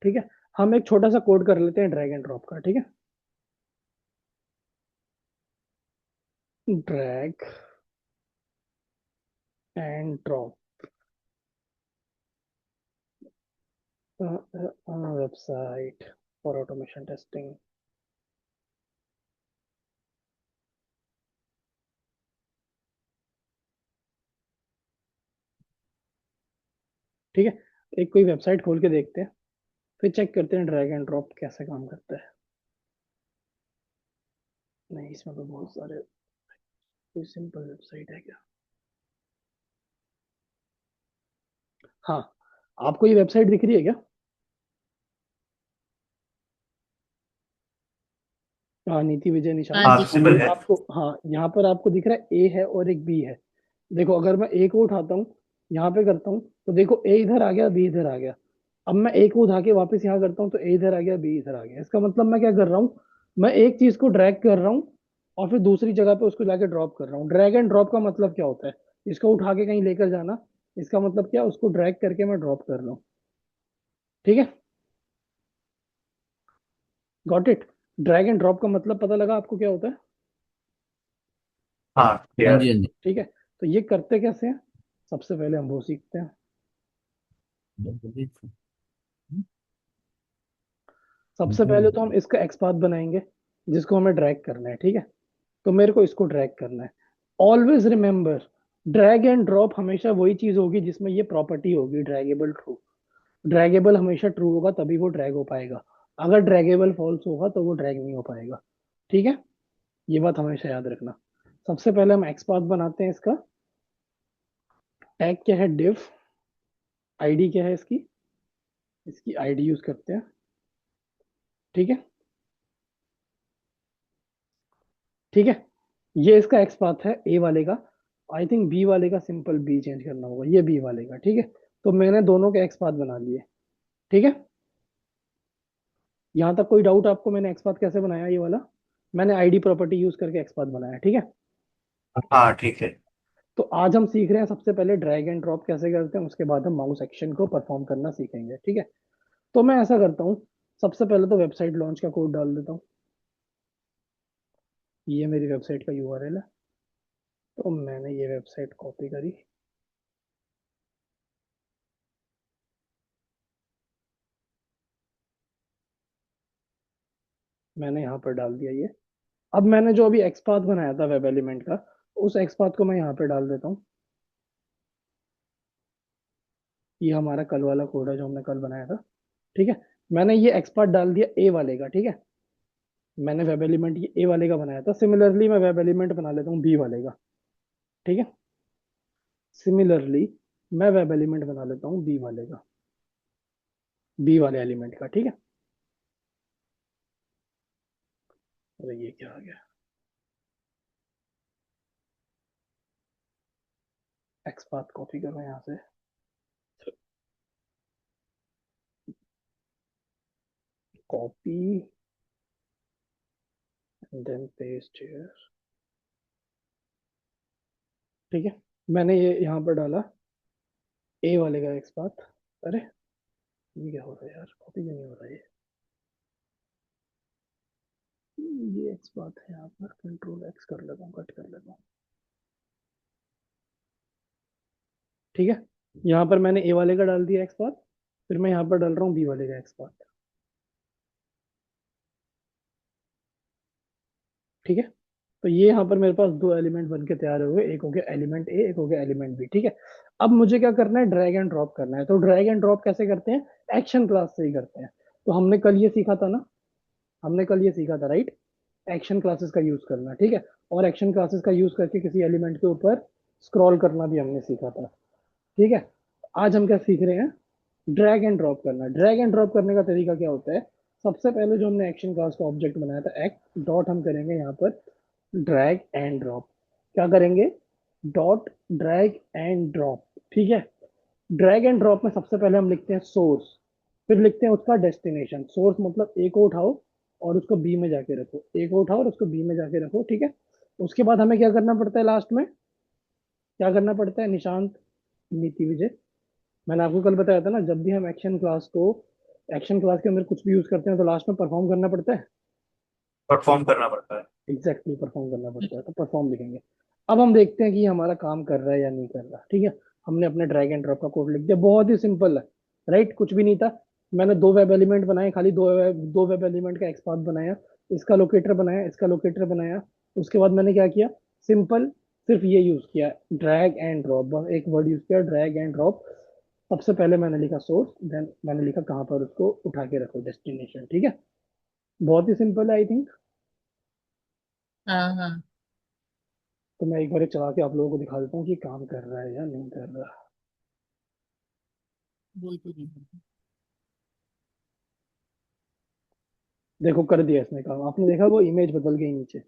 ठीक है, हम एक छोटा सा कोड कर लेते हैं ड्रैग एंड ड्रॉप का। ठीक है, drag and drop website for automation testing. ठीक है, एक कोई वेबसाइट खोल के देखते हैं, फिर चेक करते हैं ड्रैग एंड ड्रॉप कैसे काम करता है। नहीं, इसमें तो बहुत सारे, कोई सिंपल वेबसाइट है क्या? हाँ, आपको ये वेबसाइट दिख रही है क्या? हाँ, नीति विजय निशांत। हाँ हाँ दिख सिंपल है। आपको, हाँ, यहाँ पर आपको दिख रहा है ए है और एक बी है। देखो, अगर मैं ए को उठाता हूँ, यहाँ पे करता हूँ, तो देखो ए इधर आ गया, बी इधर आ गया। अब मैं ए को उठा के वापस यहाँ करता हूँ तो ए इधर आ गया, बी इधर आ गया। इसका मतलब मैं क्या कर रहा हूँ, मैं एक चीज को ड्रैग कर रहा हूँ और फिर दूसरी जगह पे उसको जाके ड्रॉप कर रहा हूँ। ड्रैग एंड ड्रॉप का मतलब क्या होता है? इसको उठा के कहीं लेकर जाना। इसका मतलब क्या, उसको ड्रैग करके मैं ड्रॉप कर रहा हूँ। ठीक है, got it. Drag and drop का मतलब पता लगा आपको क्या होता है? हाँ हाँ क्लियर। जी, हाँ जी। ठीक है, तो ये करते कैसे हैं? सबसे पहले हम वो सीखते हैं। सबसे पहले तो हम इसका एक्सपाथ बनाएंगे, जिसको हमें ड्रैग करना है। ठीक है, तो मेरे को इसको ड्रैग करना है। Always remember, drag and drop हमेशा वही चीज होगी जिसमें ये प्रॉपर्टी होगी, ड्रैगेबल ट्रू। ड्रैगेबल हमेशा ट्रू होगा तभी वो ड्रैग हो पाएगा। अगर ड्रैगेबल फॉल्स होगा तो वो ड्रैग नहीं हो पाएगा। ठीक है, ये बात हमेशा याद रखना। सबसे पहले हम एक्सपाथ बनाते हैं इसका। टैग क्या है? डिव। आईडी क्या है इसकी? इसकी आईडी यूज करते हैं। ठीक है, ठीक है, ये इसका एक्सपाथ है ए वाले का। आई थिंक बी वाले का सिंपल बी चेंज करना होगा, ये बी वाले का। ठीक है, तो मैंने दोनों के एक्सपाथ बना लिए। ठीक है, यहाँ तक कोई डाउट आपको? मैंने एक्सपाथ कैसे बनाया ये वाला? मैंने आईडी प्रॉपर्टी यूज करके एक्सपाथ बनाया। ठीक है, हाँ ठीक है। तो आज हम सीख रहे हैं सबसे पहले ड्रैग एंड ड्रॉप कैसे करते हैं, उसके बाद हम माउस एक्शन को परफॉर्म करना सीखेंगे। ठीक है, तो मैं ऐसा करता हूँ, सबसे पहले तो वेबसाइट लॉन्च का कोड डाल देता हूँ। ये मेरी वेबसाइट का यूआरएल है, तो मैंने ये वेबसाइट कॉपी करी, मैंने यहाँ पर डाल दिया ये। अब मैंने जो अभी एक्सपाथ बनाया था वेब एलिमेंट का, उस एक्सपाथ को मैं यहाँ पे डाल देता हूँ। ये हमारा कल वाला कोड है जो हमने कल बनाया था। ठीक है, मैंने ये एक्सपाथ डाल दिया ए वाले का। ठीक है, मैंने वेब एलिमेंट ये ए वाले का बनाया था। सिमिलरली मैं वेब एलिमेंट बना लेता हूँ बी वाले का। ठीक है, सिमिलरली मैं वेब एलिमेंट बना लेता हूँ बी वाले का, बी वाले एलिमेंट का। ठीक है, अरे ये क्या आ गया? एक्सपाथ कॉपी करो यहाँ से, copy and then paste here. ठीक है, मैंने ये यहाँ पर डाला ए वाले का एक्सपाथ। अरे ये क्या हो रहा है यार, कॉपी क्यों नहीं हो रहा है ये एक्सपाथ है यहाँ पर, कंट्रोल एक्स कर लेता हूँ, कट कर लेता हूँ। ठीक है, यहाँ पर मैंने ए वाले का डाल दिया एक्सपाथ, फिर मैं यहाँ पर डाल रहा हूँ बी वाले का एक्सपाथ। ठीक है, तो ये यहाँ पर मेरे पास दो एलिमेंट बन के तैयार हो गए, एक हो गया एलिमेंट ए, एक हो गया एलिमेंट बी। ठीक है, अब मुझे क्या करना है, ड्रैग एंड ड्रॉप करना है। तो ड्रैग एंड ड्रॉप कैसे करते हैं? एक्शन क्लास से ही करते हैं। तो हमने कल ये सीखा था ना, हमने कल ये सीखा था, राइट? एक्शन क्लासेस का यूज करना। ठीक है, और एक्शन क्लासेस का यूज करके किसी एलिमेंट के ऊपर स्क्रॉल करना भी हमने सीखा था। ठीक है, आज हम क्या सीख रहे हैं? ड्रैग एंड ड्रॉप करना। ड्रैग एंड ड्रॉप करने का तरीका क्या होता है? सबसे पहले जो हमने एक्शन क्लास का ऑब्जेक्ट बनाया था एक्ट डॉट, हम करेंगे यहाँ पर ड्रैग एंड ड्रॉप। क्या करेंगे? Dot drag and drop. ठीक है, ड्रैग एंड ड्रॉप में सबसे पहले हम लिखते हैं सोर्स, फिर लिखते हैं उसका डेस्टिनेशन। सोर्स मतलब ए को उठाओ और उसको बी में जाके रखो, ए को उठाओ और उसको बी में जाके रखो। ठीक है, उसके बाद हमें क्या करना पड़ता है लास्ट में? क्या करना पड़ता है निशांत, नीति विजय? मैंने आपको कल बताया था ना, जब भी हम एक्शन क्लास को एक्शन क्लास के अंदर कुछ भी यूज करते हैं तो लास्ट में परफॉर्म करना पड़ता है। परफॉर्म करना पड़ता है। एग्जैक्टली परफॉर्म करना पड़ता है, तो परफॉर्म लिखेंगे। अब हम देखते हैं कि हमारा काम कर रहा है या नहीं कर रहा। ठीक है, हमने अपने ड्रैग एंड ड्रॉप का कोड लिख दिया, बहुत ही सिंपल है। राइट, कुछ भी नहीं था। मैंने दो वेब एलिमेंट बनाए, खाली दो वेब एलिमेंट का एक्सपाथ बनाया, इसका लोकेटर बनाया, इसका लोकेटर बनाया। उसके बाद मैंने क्या किया, सिंपल सिर्फ ये यूज किया, ड्रैग एंड ड्रॉप, बस एक वर्ड यूज किया, ड्रैग एंड ड्रॉप। सबसे पहले मैंने लिखा सोर्स, देन मैंने लिखा कहाँ पर उसको उठा के रखो, डेस्टिनेशन। ठीक है, बहुत ही सिंपल है आई थिंक। हाँ हाँ। तो मैं एक बार चला के आप लोगों को दिखा देता हूँ कि काम कर रहा है या नहीं कर रहा। बिल्कुल बिल्कुल। देखो कर दिया इसने काम, आपने देखा वो इमेज बदल गई नीचे।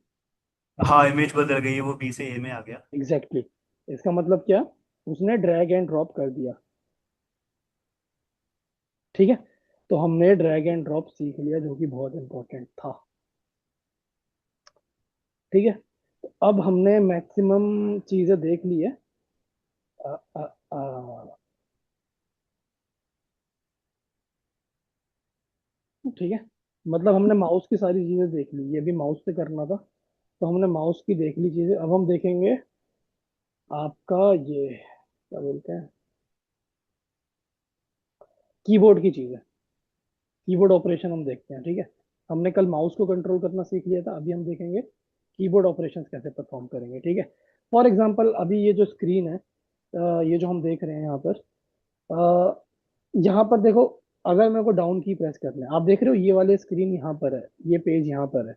हाँ, इमेज बदल गई है, वो बी से ए में आ गया। Exactly exactly. इसका मतलब क्या, उसने ड्रैग एंड ड्रॉप कर दिया। ठीक है, तो हमने ड्रैग एंड ड्रॉप सीख लिया, जो कि बहुत इंपॉर्टेंट था। ठीक है, तो अब हमने मैक्सिमम चीजें देख ली है। आ, आ, आ, ठीक है, मतलब हमने माउस की सारी चीजें देख ली, ये भी माउस से करना था, तो हमने माउस की देख ली चीजें। अब हम देखेंगे आपका ये क्या बोलते हैं, कीबोर्ड की चीजें, कीबोर्ड ऑपरेशन हम देखते हैं। ठीक है, हमने कल माउस को कंट्रोल करना सीख लिया था, अभी हम देखेंगे कीबोर्ड ऑपरेशंस कैसे परफॉर्म करेंगे। ठीक है, फॉर एग्जांपल अभी ये जो स्क्रीन है, ये जो हम देख रहे हैं यहाँ पर, यहाँ पर देखो, अगर मेरे को डाउन की प्रेस करना है, आप देख रहे हो ये वाले स्क्रीन यहाँ पर है, ये पेज यहाँ पर है,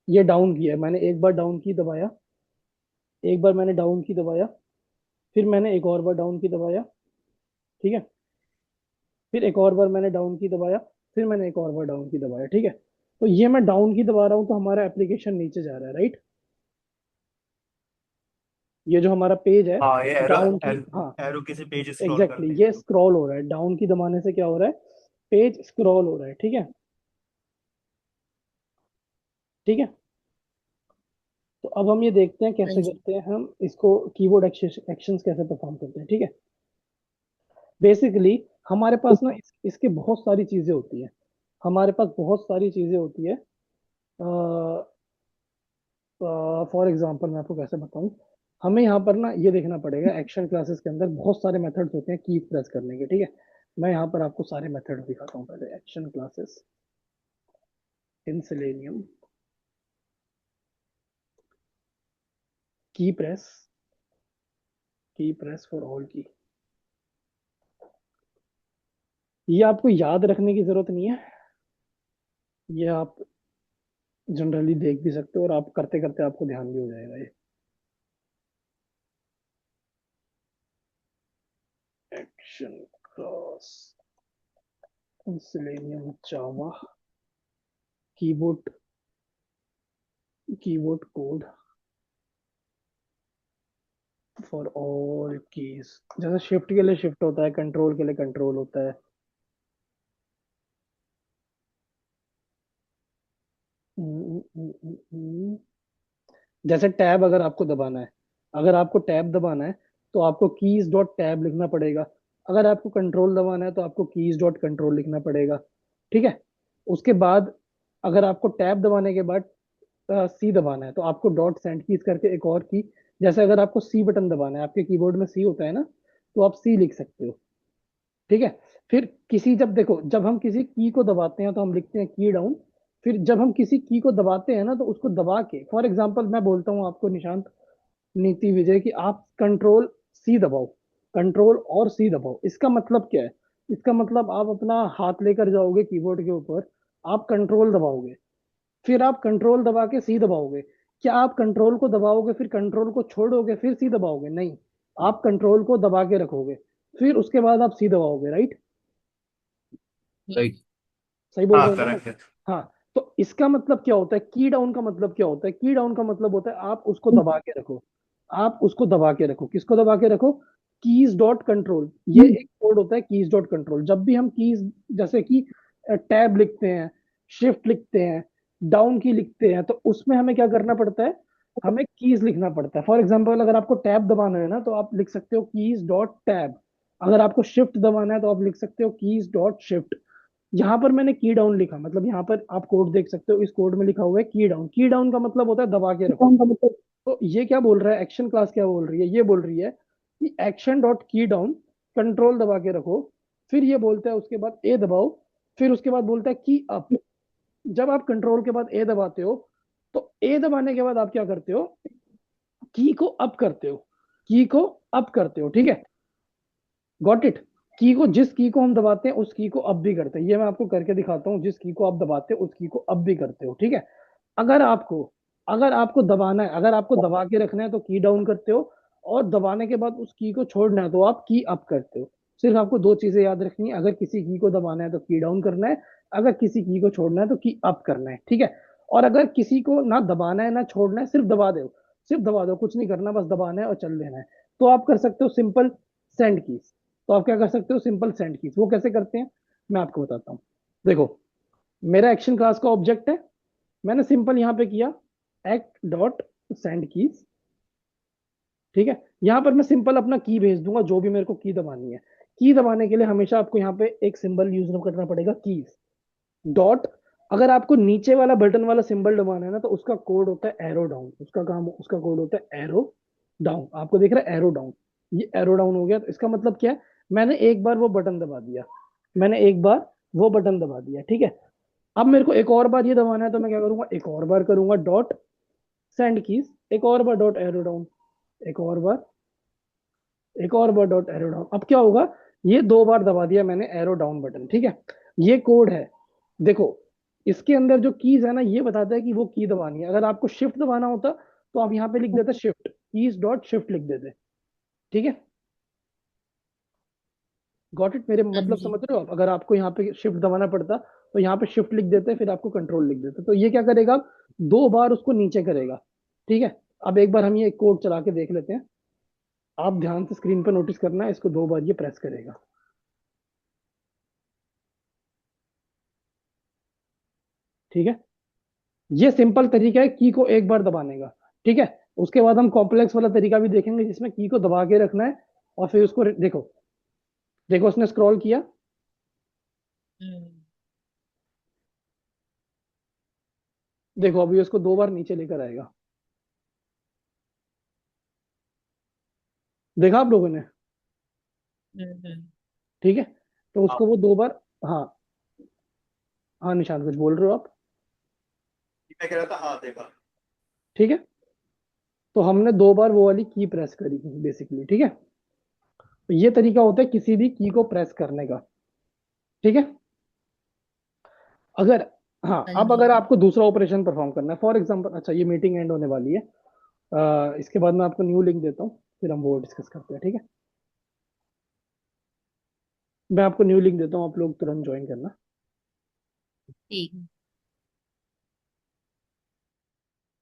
ये डाउन की है, मैंने एक बार डाउन की दबाया, एक बार मैंने डाउन की दबाया, फिर मैंने एक और बार डाउन की दबाया। ठीक है, फिर एक और बार मैंने डाउन की दबाया, फिर मैंने एक और बार डाउन की दबाया। ठीक है, तो ये मैं डाउन की दबा रहा हूँ तो हमारा एप्लीकेशन नीचे जा रहा है, राइट। ये जो हमारा पेज है, हाँ, ये एरो डाउन की, एरो, हाँ एरो किसी पेज स्क्रॉल एग्जैक्टली करते exactly, हैं ये तो। स्क्रॉल हो रहा है, डाउन की दबाने से क्या हो रहा है, पेज स्क्रॉल हो रहा है। ठीक है, ठीक है, तो अब हम ये देखते हैं हाँ कैसे जी। करते हैं हम इसको, कीबोर्ड एक्शंस कैसे परफॉर्म करते हैं। ठीक है, बेसिकली हमारे पास ना इसके बहुत सारी चीजें होती है, हमारे पास बहुत सारी चीजें होती है। फॉर एग्जांपल मैं आपको कैसे बताऊं, हमें यहाँ पर ना ये देखना पड़ेगा, एक्शन क्लासेस के अंदर बहुत सारे मेथड्स होते हैं की प्रेस करने के। ठीक है, मैं यहाँ पर आपको सारे मेथड दिखाता हूँ, पहले एक्शन क्लासेस इन सेलेनियम, की प्रेस, की प्रेस फॉर ऑल की। ये आपको याद रखने की जरूरत नहीं है, ये आप जनरली देख भी सकते हो, और आप करते करते आपको ध्यान भी हो जाएगा ये। Action class selenium Java, keyboard, keyboard code for all keys. जैसे शिफ्ट के लिए शिफ्ट होता है, कंट्रोल के लिए कंट्रोल होता है। जैसे टैब अगर आपको दबाना है, अगर आपको टैब दबाना है तो आपको कीज डॉट टैब लिखना पड़ेगा। अगर आपको कंट्रोल दबाना है तो आपको कीज डॉट कंट्रोल लिखना पड़ेगा। ठीक है, उसके बाद अगर आपको टैब दबाने के बाद सी दबाना है तो आपको डॉट सेंड कीज करके एक और की, जैसे अगर आपको सी बटन दबाना है, आपके कीबोर्ड में सी होता है ना, तो आप सी लिख सकते हो। ठीक है, फिर किसी, जब देखो जब हम किसी की को दबाते हैं तो हम लिखते हैं की डाउन, फिर जब हम किसी की को दबाते हैं ना तो उसको दबा के, फॉर एग्जांपल मैं बोलता हूँ आपको निशांत, नीति विजय, कि आप कंट्रोल सी दबाओ, कंट्रोल और सी दबाओ, इसका मतलब क्या है, इसका मतलब आप अपना हाथ लेकर जाओगे कीबोर्ड के ऊपर, आप कंट्रोल दबाओगे, फिर आप कंट्रोल दबा के सी दबाओगे। क्या आप कंट्रोल को दबाओगे फिर कंट्रोल को छोड़ोगे फिर सी दबाओगे? नहीं, आप कंट्रोल को दबा के रखोगे, फिर उसके बाद आप सी दबाओगे, राइट। राइट। सही बोल हाँ, रहा हूँ ना मैं? करेक्ट है। हाँ, तो इसका मतलब क्या होता है, की डाउन का मतलब क्या होता है, की डाउन का मतलब होता है आप उसको दबा के रखो, आप उसको दबा के रखो, किसको दबा के रखो, कीज डॉट कंट्रोल, ये एक कोड होता है कीज डॉट कंट्रोल। जब भी हम कीज, जैसे कि टैब लिखते हैं, शिफ्ट लिखते हैं, डाउन की लिखते हैं, तो उसमें हमें क्या करना पड़ता है, हमें कीज लिखना पड़ता है। फॉर एग्जाम्पल अगर आपको टैब दबाना है ना तो आप लिख सकते हो कीज डॉट टैब, अगर आपको शिफ्ट दबाना है तो आप लिख सकते हो कीज डॉट शिफ्ट। यहाँ पर मैंने की डाउन लिखा, मतलब यहाँ पर आप कोड देख सकते हो, इस कोड में लिखा हुआ है की डाउन। की डाउन का मतलब होता है दबा के रखो। तो ये क्या बोल रहा है, एक्शन क्लास क्या बोल रही है, ये बोल रही है कि एक्शन डॉट की डाउन, कंट्रोल दबा के रखो। फिर ये बोलता है उसके बाद ए दबाओ, फिर उसके बाद बोलता है की अप। जब आप कंट्रोल के बाद ए दबाते हो, तो ए दबाने के बाद आप क्या करते हो, की को अप करते हो, की को अप करते हो, ठीक है। Got it. की को, जिस की को हम दबाते हैं उस की को अप भी करते हैं, ये मैं आपको करके दिखाता हूँ। जिस की को आप दबाते हो उस की को अप भी करते हो, ठीक है। अगर आपको अगर आपको दबाना है, अगर आपको दबा के रखना है तो की डाउन करते हो, और दबाने के बाद उस की को छोड़ना है तो आप की अप करते हो। सिर्फ आपको दो चीजें याद रखनी है, अगर किसी की को दबाना है तो की डाउन करना है, अगर किसी की को छोड़ना है तो की अप करना है, ठीक है। और अगर किसी को ना दबाना है ना छोड़ना है, सिर्फ दबा दो, सिर्फ दबा दो, कुछ नहीं करना, बस दबाना है और चल देना है, तो आप कर सकते हो सिंपल सेंड कीज। तो आप क्या कर सकते हो, सिंपल सेंड कीज। वो कैसे करते हैं मैं आपको बताता हूँ। देखो, मेरा एक्शन क्लास का ऑब्जेक्ट है, मैंने सिंपल यहाँ पे किया एक्ट डॉट सेंड कीज, ठीक है। यहाँ पर मैं सिंपल अपना की भेज दूंगा, जो भी मेरे को की दबानी है। की दबाने के लिए हमेशा आपको यहाँ पे एक सिंबल यूज करना पड़ेगा, कीज डॉट। अगर आपको नीचे वाला बटन वाला सिंबल दबाना है ना, तो उसका कोड होता है एरो डाउन, उसका काम, उसका कोड होता है एरो डाउन। आपको देख रहा है एरो डाउन, ये एरो डाउन हो गया। तो इसका मतलब क्या है, मैंने एक बार वो बटन दबा दिया, मैंने एक बार वो बटन दबा दिया, ठीक है। अब मेरे को एक और बार ये दबाना है, तो मैं क्या करूंगा, एक और बार करूंगा डॉट सेंड कीज, एक और बार डॉट एरो डाउन, एक और बार, एक और बार डॉट एरो डाउन। अब क्या होगा, ये दो बार दबा दिया मैंने एरो डाउन बटन, ठीक है। ये कोड है, देखो। इसके अंदर जो कीज है ना, ये बताता है कि वो की दबानी है। अगर आपको शिफ्ट दबाना होता तो आप यहाँ पे लिख देते शिफ्ट, कीज डॉट शिफ्ट लिख देते, ठीक है। गॉट इट, मेरे हाँ मतलब जी। समझ रहे हो आप। अगर आपको यहाँ पे शिफ्ट दबाना पड़ता तो यहाँ पे शिफ्ट लिख देते, फिर आपको कंट्रोल लिख देते। तो ये क्या करेगा, दो बार उसको नीचे करेगा, ठीक है। अब एक बार हम ये कोड चला के देख लेते हैं। आप ध्यान से स्क्रीन पर नोटिस करना है, इसको दो बार ये प्रेस करेगा, ठीक है। ये सिंपल तरीका है की को एक बार दबाने का, ठीक है। उसके बाद हम कॉम्प्लेक्स वाला तरीका भी देखेंगे, जिसमें की को दबा के रखना है और फिर उसको देखो, देखो उसने स्क्रॉल किया, हम्म। देखो अभी उसको दो बार नीचे लेकर आएगा, देखा आप लोगों ने, हम्म। ठीक है। तो हाँ, उसको वो दो बार, हाँ, हाँ निशांत कुछ बोल रहे हो आप, मैं कह रहा था, हाँ देखा। ठीक है। तो हमने दो बार वो वाली की प्रेस करी बेसिकली, ठीक है। तो ये तरीका होता है किसी भी की को प्रेस करने का, ठीक है। अगर, हाँ, हाँ अब जी। अगर आपको दूसरा ऑपरेशन परफॉर्म करना है, फॉर एग्जांपल, अच्छा ये मीटिंग एंड होने वाली है, इसके बाद मैं आपको न्यू लिंक देता हूँ, फिर हम वो डिस्कस करते हैं, ठीक है। मैं आपको न्यू लिंक देता हूँ, आप लोग तुरंत ज्वाइन करना। ठीक है।